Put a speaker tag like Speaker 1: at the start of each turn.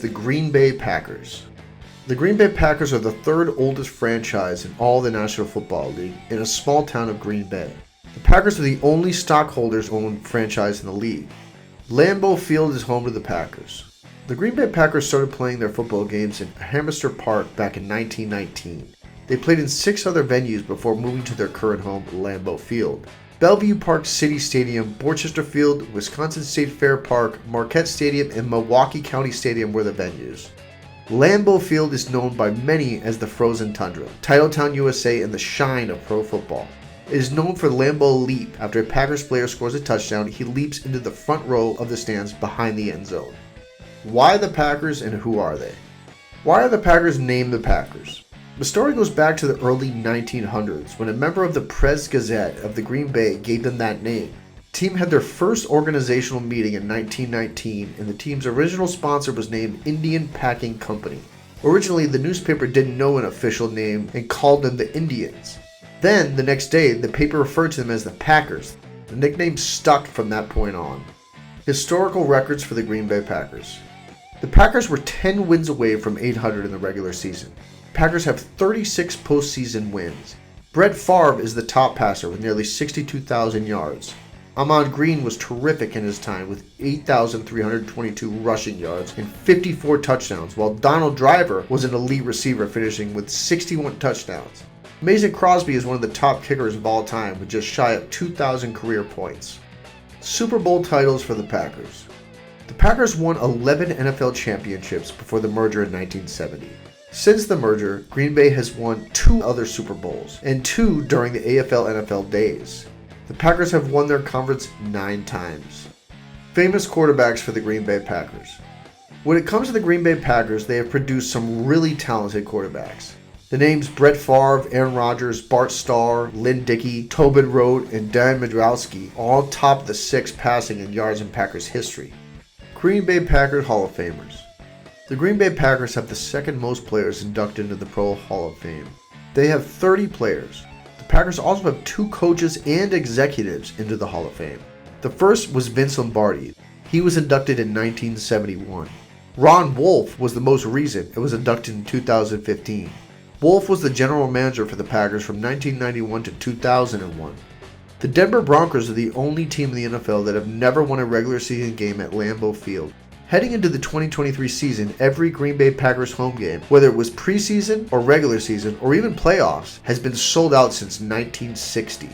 Speaker 1: The Green Bay Packers. The Green Bay Packers are the third oldest franchise in all the National Football League in a small town of Green Bay. The Packers are the only stockholders-owned franchise in the league. Lambeau Field is home to the Packers. The Green Bay Packers started playing their football games in Hamster Park back in 1919. They played in 6 other venues before moving to their current home, Lambeau Field. Bellevue Park City Stadium, Borchester Field, Wisconsin State Fair Park, Marquette Stadium, and Milwaukee County Stadium were the venues. Lambeau Field is known by many as the Frozen Tundra, Titletown, USA, and the shine of pro football. It is known for Lambeau Leap. After a Packers player scores a touchdown, he leaps into the front row of the stands behind the end zone. Why the Packers and who are they? Why are the Packers named the Packers? The story goes back to the early 1900s when a member of the Press Gazette of the Green Bay gave them that name. The team had their first organizational meeting in 1919, and the team's original sponsor was named Indian Packing Company. Originally, the newspaper didn't know an official name and called them the Indians. Then, the next day, the paper referred to them as the Packers. The nickname stuck from that point on. Historical records for the Green Bay Packers. The Packers were 10 wins away from 800 in the regular season. Packers have 36 postseason wins. Brett Favre is the top passer with nearly 62,000 yards. Ahman Green was terrific in his time with 8,322 rushing yards and 54 touchdowns, while Donald Driver was an elite receiver finishing with 61 touchdowns. Mason Crosby is one of the top kickers of all time with just shy of 2,000 career points. Super Bowl titles for the Packers. The Packers won 11 NFL championships before the merger in 1970. Since the merger, Green Bay has won 2 other Super Bowls, and 2 during the AFL-NFL days. The Packers have won their conference 9 times. Famous quarterbacks for the Green Bay Packers. When it comes to the Green Bay Packers, they have produced some really talented quarterbacks. The names Brett Favre, Aaron Rodgers, Bart Starr, Lynn Dickey, Tobin Rote, and Dan Madrowski all top the 6 passing in yards in Packers history. Green Bay Packers Hall of Famers. The Green Bay Packers have the second most players inducted into the Pro Hall of Fame. They have 30 players. The Packers also have 2 coaches and executives into the Hall of Fame. The first was Vince Lombardi. He was inducted in 1971. Ron Wolf was the most recent and was inducted in 2015. Wolf was the general manager for the Packers from 1991 to 2001. The Denver Broncos are the only team in the NFL that have never won a regular season game at Lambeau Field. Heading into the 2023 season, every Green Bay Packers home game, whether it was preseason or regular season or even playoffs, has been sold out since 1960.